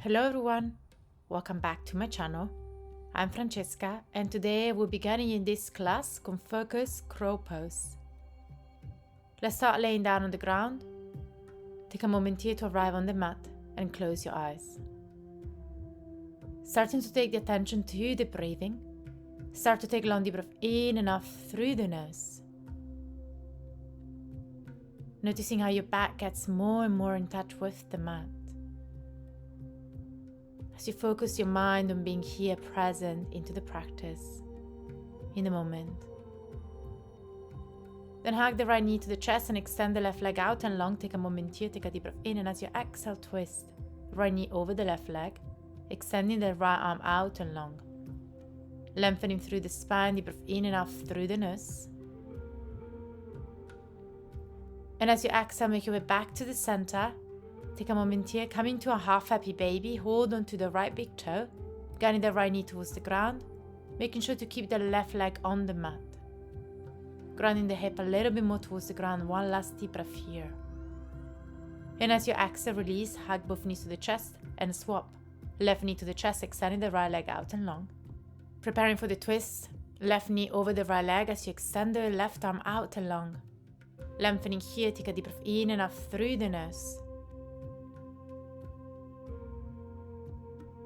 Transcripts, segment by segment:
Hello everyone, welcome back to my channel. I'm Francesca and today we'll be getting in this class con focus crow pose. Let's start laying down on the ground. Take a moment here to arrive on the mat and close your eyes. Starting to take the attention to the breathing, start to take long deep breath in and out through the nose. Noticing how your back gets more and more in touch with the mat. As you focus your mind on being here present into the practice, in the moment. Then hug the right knee to the chest and extend the left leg out and long. Take a moment here, take a deep breath in, and as you exhale, twist. Right knee over the left leg, extending the right arm out and long. Lengthening through the spine, deep breath in and out through the nose. And as you exhale, make your way back to the center. Take a moment here, come into a half happy baby, hold on to the right big toe, guiding the right knee towards the ground, making sure to keep the left leg on the mat. Grounding the hip a little bit more towards the ground, one last deep breath here. And as you exhale, release, hug both knees to the chest and swap. Left knee to the chest, extending the right leg out and long. Preparing for the twist, left knee over the right leg as you extend the left arm out and long. Lengthening here, take a deep breath in and out through the nose.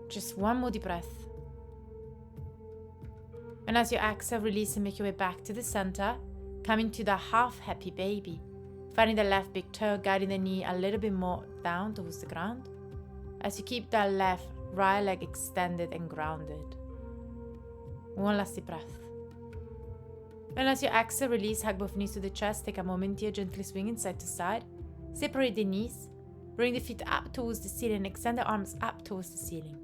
Just one more deep breath. And as you exhale, release and make your way back to the center, coming to the half happy baby. Finding the left big toe, guiding the knee a little bit more down towards the ground. As you keep that left right leg extended and grounded. One last deep breath. And as you exhale, release, hug both knees to the chest. Take a moment here, gently swinging side to side. Separate the knees. Bring the feet up towards the ceiling and extend the arms up towards the ceiling.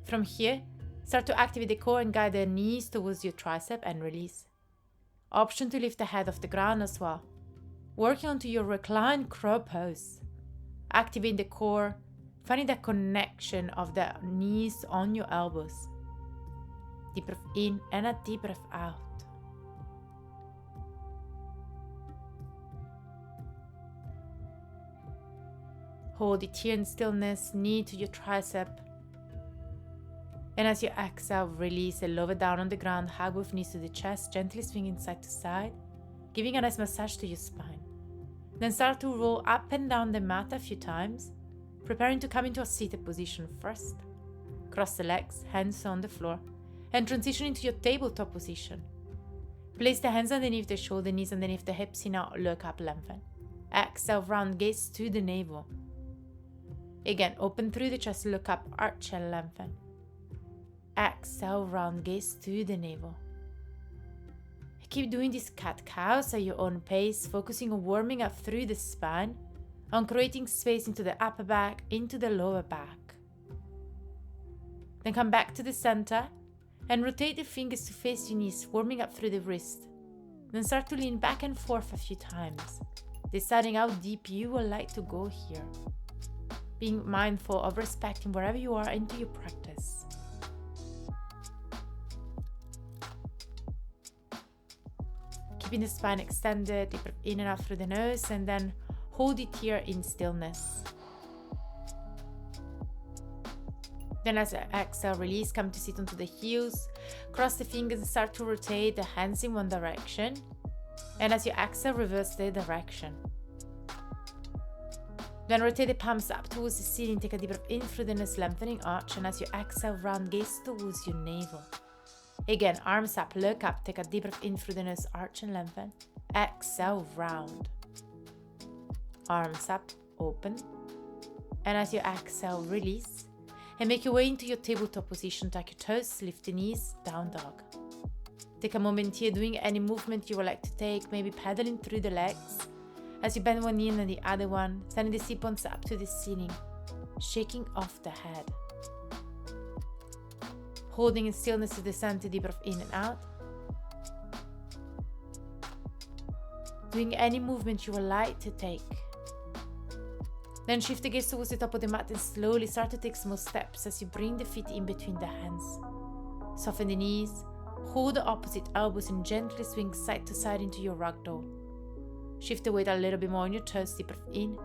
From here, start to activate the core and guide the knees towards your tricep and release. Option to lift the head off the ground as well. Working onto your reclined crow pose. Activating the core, finding the connection of the knees on your elbows. Deep breath in and a deep breath out. Hold it here in stillness, knee to your tricep. And as you exhale, release and lower down on the ground, hug both knees to the chest, gently swinging side to side, giving a nice massage to your spine. Then start to roll up and down the mat a few times, preparing to come into a seated position first. Cross the legs, hands on the floor, and transition into your tabletop position. Place the hands underneath the shoulder, knees underneath the hips, in out, look up, lengthen. Exhale, round gaze to the navel. Again, open through the chest, look up, arch and lengthen. Exhale, round gaze to the navel. Keep doing these cat-cows at your own pace, focusing on warming up through the spine, on creating space into the upper back, into the lower back. Then come back to the center and rotate the fingers to face your knees, warming up through the wrist. Then start to lean back and forth a few times, deciding how deep you would like to go here. Being mindful of respecting wherever you are into your practice. Keeping the spine extended, deep breath in and out through the nose, and then hold it here in stillness. Then as you exhale, release, come to sit onto the heels, cross the fingers and start to rotate the hands in one direction. And as you exhale, reverse the direction. Then rotate the palms up towards the ceiling, take a deep breath in through the nose, lengthening arch, and as you exhale, round gaze towards your navel. Again, arms up, look up, take a deep breath in through the nose, arch and lengthen. Exhale, round. Arms up, open. And as you exhale, release. And make your way into your tabletop position, tuck your toes, lift the knees, down dog. Take a moment here doing any movement you would like to take, maybe pedaling through the legs. As you bend one knee and then the other one, sending the sit bones up to the ceiling, shaking off the head. Holding in stillness to the center, deep breath in and out. Doing any movement you would like to take. Then shift the gaze towards the top of the mat and slowly start to take small steps as you bring the feet in between the hands. Soften the knees, hold the opposite elbows and gently swing side to side into your ragdoll. Shift the weight a little bit more on your toes, deep breath in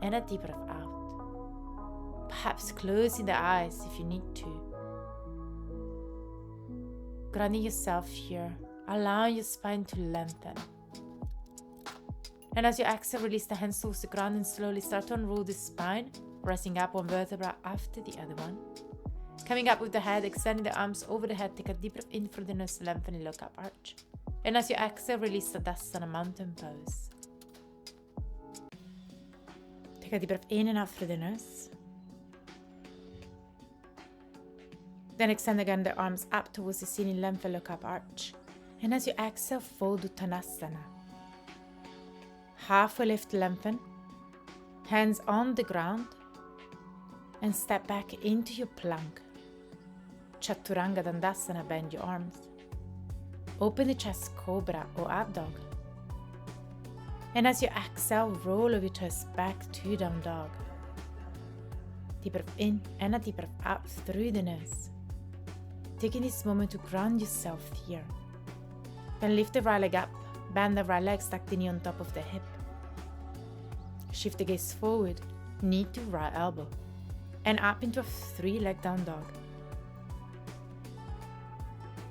and a deep breath out. Perhaps closing the eyes if you need to. Grounding yourself here, allowing your spine to lengthen. And as you exhale, release the hands towards the ground and slowly start to unroll the spine, resting up one vertebra after the other one. Coming up with the head, extending the arms over the head, take a deep breath in through the nose, lengthening look up arch. And as you exhale, release the Tadasana mountain pose. Take a deep breath in and out through the nose. Then extend again the arms up towards the ceiling, lengthen look up arch. And as you exhale, fold Uttanasana. Halfway lift, lengthen. Hands on the ground. And step back into your plank. Chaturanga Dandasana, bend your arms. Open the chest, cobra or up dog. And as you exhale, roll over your chest back to down dog. Deep breath in and a deep breath out through the nose. Taking this moment to ground yourself here. Then lift the right leg up, bend the right leg, stack the knee on top of the hip. Shift the gaze forward, knee to right elbow. And up into a 3-leg down dog.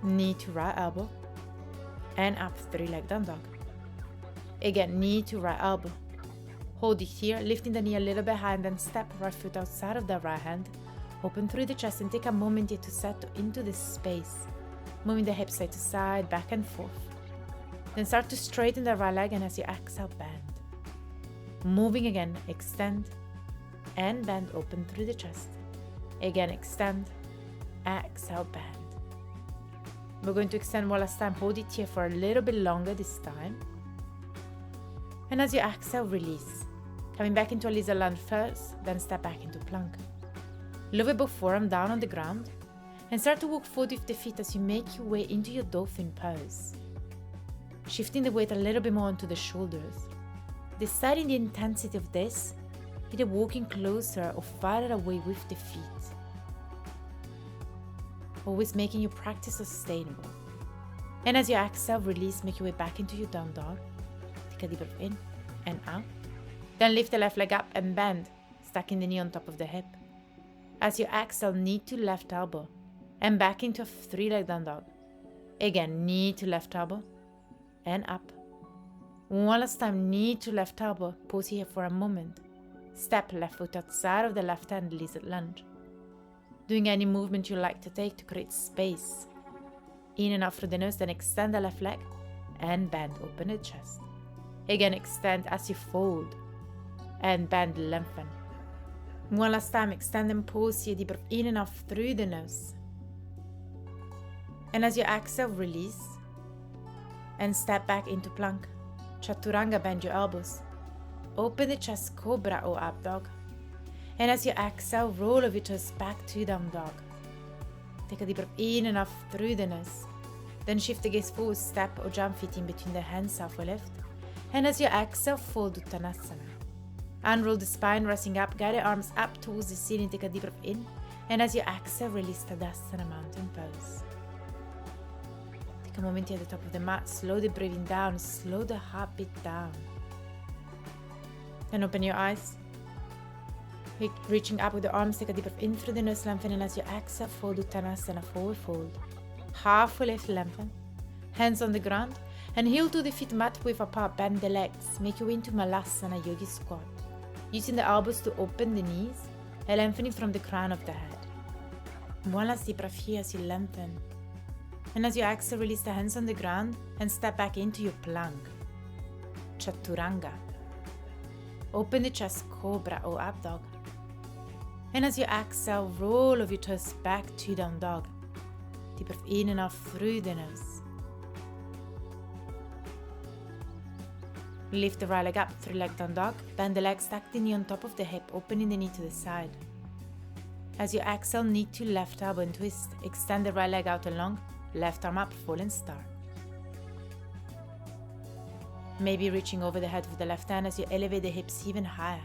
Knee to right elbow. And up 3-leg down dog. Again, knee to right elbow. Hold it here, lifting the knee a little bit high and then step right foot outside of the right hand. Open through the chest and take a moment here to settle into this space. Moving the hips side to side, back and forth. Then start to straighten the right leg and as you exhale, bend. Moving again, extend and bend, open through the chest. Again, extend, exhale, bend. We're going to extend one last time. Hold it here for a little bit longer this time. And as you exhale, release. Coming back into a lizard lunge first, then step back into plank. Lower both forearm down on the ground and start to walk forward with the feet as you make your way into your dolphin pose. Shifting the weight a little bit more onto the shoulders. Deciding the intensity of this, either walking closer or farther away with the feet. Always making your practice sustainable. And as you exhale, release, make your way back into your down dog. Take a deep breath in and out. Then lift the left leg up and bend, stacking the knee on top of the hip. As you exhale, knee to left elbow and back into a 3-leg down dog. Again, knee to left elbow and up. One last time, knee to left elbow. Pause here for a moment. Step left foot outside of the left hand, lizard lunge. Doing any movement you like to take to create space. In and out through the nose, then extend the left leg and bend, open the chest. Again, extend as you fold and bend, lengthen. One last time, extend and pause here, deep breath in and out through the nose. And as you exhale, release and step back into plank. Chaturanga, bend your elbows. Open the chest, cobra or up dog. And as you exhale, roll over your chest back to down dog. Take a deep breath in and out through the nose. Then shift the gaze forward, step or jump feet in between the hands, halfway lift. And as you exhale, fold Uttanasana. Unroll the spine, resting up, guide the arms up towards the ceiling, take a deep breath in. And as you exhale, release Tadasana mountain pose. Take a moment here at the top of the mat, slow the breathing down, slow the heartbeat down. Then open your eyes. Reaching up with the arms, take a deep breath in through the nose, lengthen, and as you exhale, fold Uttanasana, forward fold. Halfway lift, lengthen. Hands on the ground, and heel to the feet mat width apart, bend the legs, make your way into Malasana Yogi Squat. Using the elbows to open the knees, and lengthening from the crown of the head. One last deep breath here as you lengthen. And as you exhale, release the hands on the ground, and step back into your plank. Chaturanga. Open the chest, cobra or up dog. And as you exhale, roll over your chest back to down dog. Deep breath in and out through the nose. Lift the right leg up, 3-leg down dog. Bend the leg, stack the knee on top of the hip, opening the knee to the side. As you exhale, knee to left elbow and twist. Extend the right leg out and long, left arm up, fallen star. Maybe reaching over the head with the left hand as you elevate the hips even higher.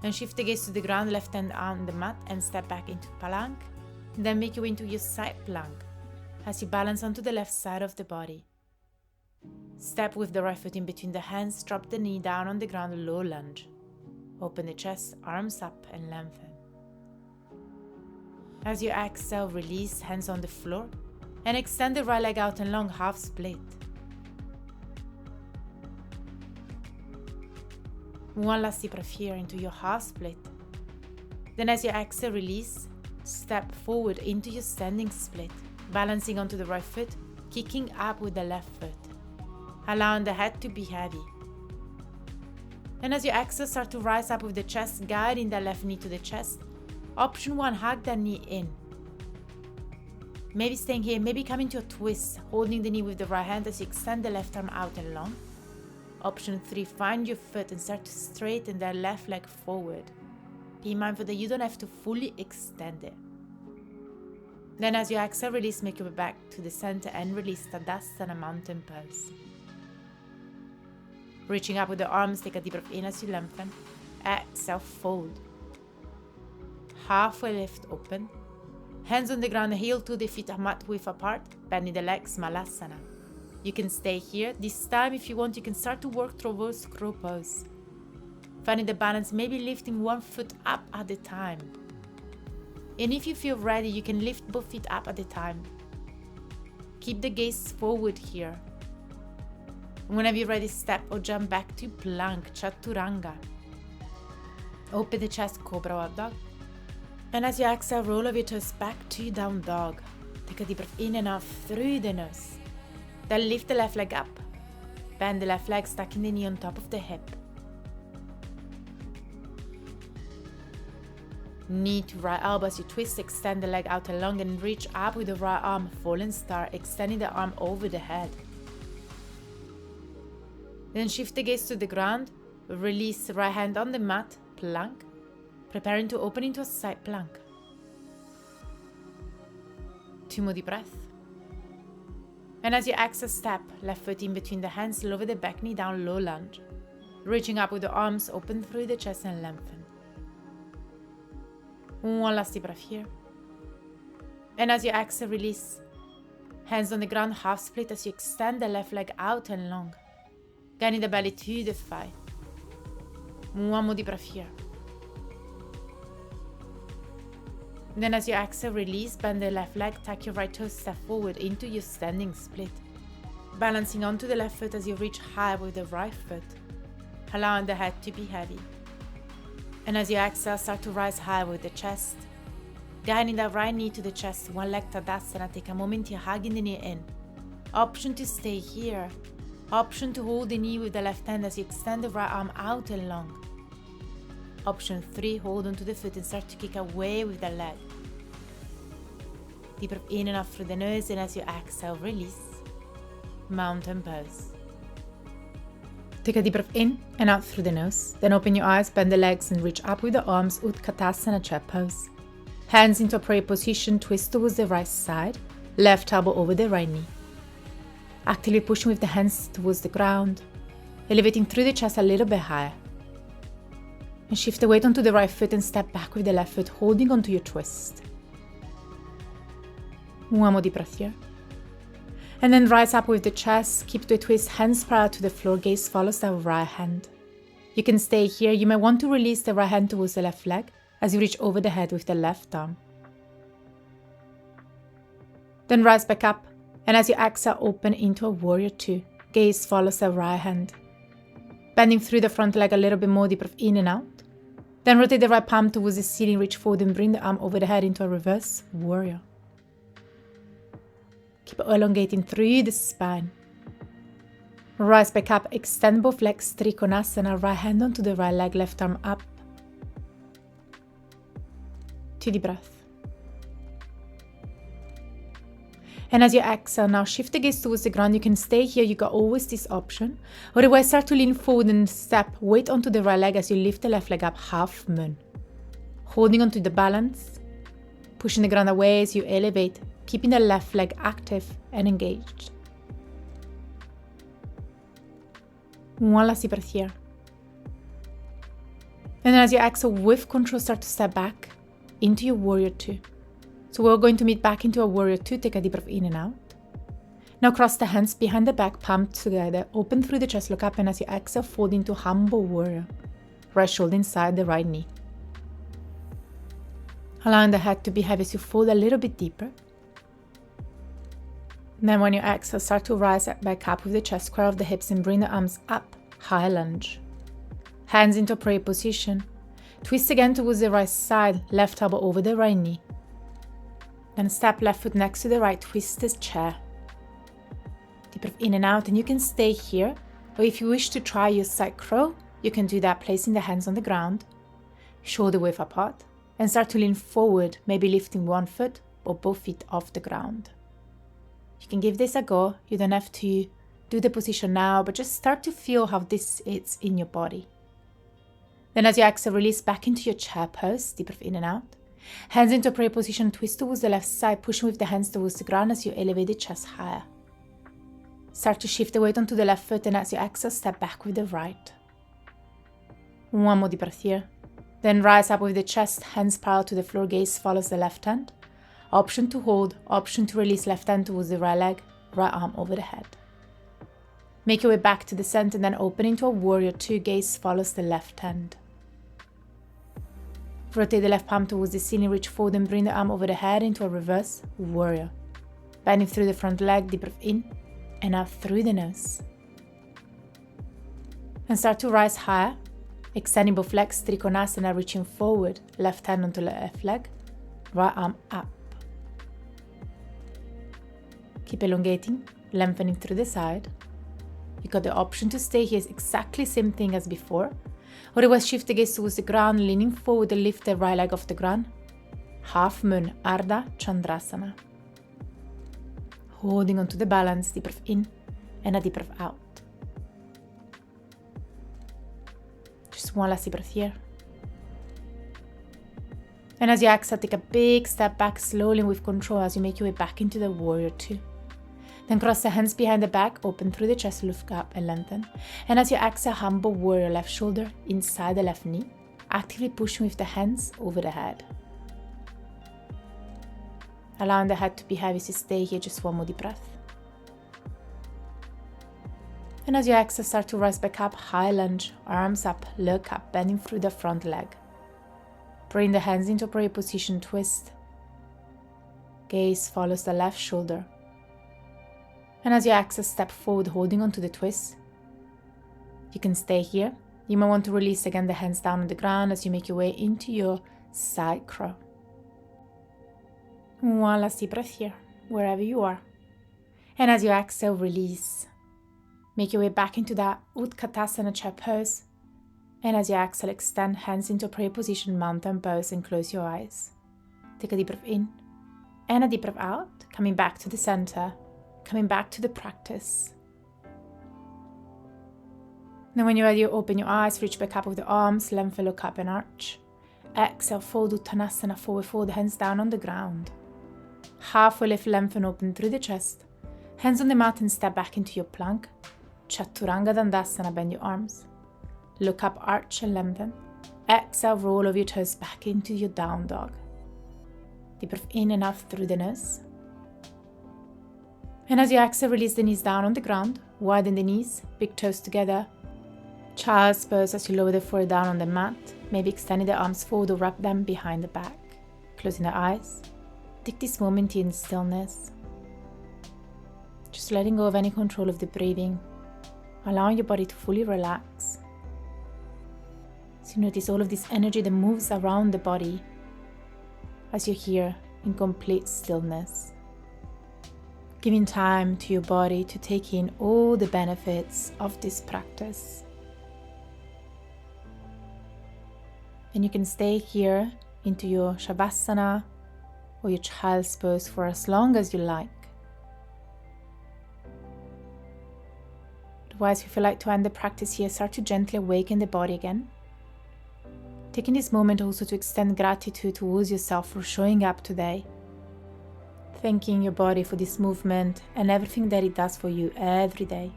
And shift the gaze to the ground, left hand on the mat and step back into plank. Then make your way into your side plank as you balance onto the left side of the body. Step with the right foot in between the hands, drop the knee down on the ground, low lunge. Open the chest, arms up and lengthen. As you exhale, release, hands on the floor, and extend the right leg out and long, half split. One last deep breath here into your half split. Then as you exhale, release, step forward into your standing split, balancing onto the right foot, kicking up with the left foot, allowing the head to be heavy. And as you exhale, start to rise up with the chest, guiding the left knee to the chest. Option 1, hug that knee in. Maybe staying here, maybe coming to a twist, holding the knee with the right hand as you extend the left arm out and long. Option 3, find your foot and start to straighten the left leg forward. Be mindful that you don't have to fully extend it. Then as you exhale, release, make your way back to the center and release Tadasana, mountain pose. Reaching up with the arms, take a deep breath in as you lengthen. Exhale, fold. Halfway lift open. Hands on the ground, heel to the feet are mat width apart, bending the legs, Malasana. You can stay here. This time, if you want, you can start to work towards crow pose. Finding the balance, maybe lifting one foot up at a time. And if you feel ready, you can lift both feet up at a time. Keep the gaze forward here. Whenever you're ready, step or jump back to plank, chaturanga. Open the chest, cobra or dog. And as you exhale, roll over your toes back to down dog. Take a deep breath in and out through the nose. Then lift the left leg up. Bend the left leg, stacking the knee on top of the hip. Knee to right elbow as you twist, extend the leg out and long and reach up with the right arm, fallen star, extending the arm over the head. Then shift the gaze to the ground, release the right hand on the mat, plank, preparing to open into a side plank. 2 more deep breaths. And as you exhale, step, left foot in between the hands, lower the back knee down, low lunge. Reaching up with the arms, open through the chest and lengthen. One last deep breath here. And as you exhale, release. Hands on the ground, half split as you extend the left leg out and long. Guiding the belly to the thigh. One more deep breath here. Then as you exhale, release, bend the left leg, tuck your right toe, step forward into your standing split. Balancing onto the left foot as you reach high with the right foot, allowing the head to be heavy. And as you exhale, start to rise high with the chest. Guiding the right knee to the chest, one leg Tadasana, take a moment here, hugging the knee in. Option to stay here. Option to hold the knee with the left hand as you extend the right arm out and long. Option 3, hold onto the foot and start to kick away with the leg. Deep breath in and out through the nose, and as you exhale, release. Mountain pose. Take a deep breath in and out through the nose. Then open your eyes, bend the legs and reach up with the arms, Utkatasana chair pose. Hands into a prayer position, twist towards the right side, left elbow over the right knee. Actively pushing with the hands towards the ground, elevating through the chest a little bit higher. And shift the weight onto the right foot and step back with the left foot, holding onto your twist. One more deep breath here. And then rise up with the chest, keep the twist, hands parallel to the floor, gaze follows the right hand. You can stay here. You may want to release the right hand towards the left leg as you reach over the head with the left arm. Then rise back up, and as you exhale, open into a warrior 2. Gaze follows the right hand. Bending through the front leg a little bit more, deep breath in and out. Then rotate the right palm towards the ceiling, reach forward and bring the arm over the head into a reverse warrior. Keep elongating through the spine. Rise back up, extend both legs, Trikonasana, right hand onto the right leg, left arm up. 2 deep breaths. And as you exhale, now shift the gaze towards the ground. You can stay here, you got always this option. Otherwise, start to lean forward and step, weight onto the right leg as you lift the left leg up, half moon. Holding onto the balance, pushing the ground away as you elevate, keeping the left leg active and engaged. One last deep breath here. And then as you exhale, with control, start to step back into your warrior 2. So we're going to meet back into a warrior 2, take a deep breath in and out. Now cross the hands behind the back, palms together, open through the chest, look up, and as you exhale, fold into humble warrior. Right shoulder inside the right knee. Allowing the head to be heavy as you fold a little bit deeper. Then when you exhale, start to rise back up with the chest, square off the hips and bring the arms up, high lunge. Hands into prayer position. Twist again towards the right side, left elbow over the right knee. Then step left foot next to the right, twist this chair. Deep breath in and out, and you can stay here. Or if you wish to try your side crow, you can do that placing the hands on the ground, shoulder width apart, and start to lean forward, maybe lifting one foot or both feet off the ground. You can give this a go. You don't have to do the position now, but just start to feel how this is in your body. Then as you exhale, release back into your chair pose, deep breath in and out. Hands into prayer position, twist towards the left side, pushing with the hands towards the ground as you elevate the chest higher. Start to shift the weight onto the left foot, and as you exhale, step back with the right. One more deep breath here. Then rise up with the chest, hands parallel to the floor, gaze follows the left hand. Option to hold, option to release left hand towards the right leg, right arm over the head. Make your way back to the center, then open into a warrior two, gaze follows the left hand. Rotate the left palm towards the ceiling, reach forward and bring the arm over the head into a reverse warrior. Bending through the front leg, deep breath in and out through the nose. And start to rise higher, extending both legs, Trikonasana, reaching forward, left hand onto the left leg, right arm up. Keep elongating, lengthening through the side. You got the option to stay here, it's exactly the same thing as before. Otherwise, shift the gaze towards the ground, leaning forward and lift the right leg off the ground. Half moon, Ardha Chandrasana. Holding onto the balance, deep breath in and a deep breath out. Just one last deep breath here. And as you exhale, take a big step back slowly and with control as you make your way back into the warrior two. Then cross the hands behind the back, open through the chest, look up and lengthen. And as you exhale, humble warrior, left shoulder inside the left knee, actively pushing with the hands over the head. Allowing the head to be heavy, so stay here, just one more deep breath. And as you exhale, start to rise back up, high lunge, arms up, look up, bending through the front leg. Bring the hands into prayer position, twist. Gaze follows the left shoulder. And as you exhale, step forward, holding onto the twist. You can stay here. You might want to release again the hands down on the ground as you make your way into your side crow. One last deep breath here, wherever you are. And as you exhale, release. Make your way back into that Utkatasana chair pose. And as you exhale, extend hands into prayer position, mountain pose, and close your eyes. Take a deep breath in and a deep breath out, coming back to the center, coming back to the practice. Then when you're ready, open your eyes, reach back up with the arms, lengthen, look up and arch. Exhale, fold Uttanasana, forward fold, hands down on the ground. Halfway lift, lengthen, open through the chest. Hands on the mat and step back into your plank. Chaturanga Dandasana, bend your arms. Look up, arch and lengthen. Exhale, roll over your toes back into your down dog. Deep breath in and out through the nose. And as you exhale, release the knees down on the ground. Widen the knees, big toes together. Child's pose as you lower the forehead down on the mat. Maybe extending the arms forward or wrap them behind the back. Closing the eyes. Take this moment in stillness. Just letting go of any control of the breathing. Allowing your body to fully relax. So you notice all of this energy that moves around the body as you're here in complete stillness. Giving time to your body to take in all the benefits of this practice. And you can stay here into your Shavasana or your child's pose for as long as you like. Otherwise, if you like to end the practice here, start to gently awaken the body again. Taking this moment also to extend gratitude towards yourself for showing up today. Thanking your body for this movement and everything that it does for you every day.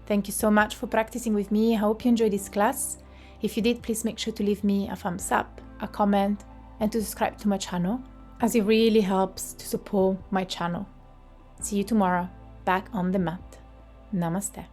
Thank you so much for practicing with me. I hope you enjoyed this class. If you did, please make sure to leave me a thumbs up, a comment, and to subscribe to my channel, as it really helps to support my channel. See you tomorrow, back on the mat. Namaste.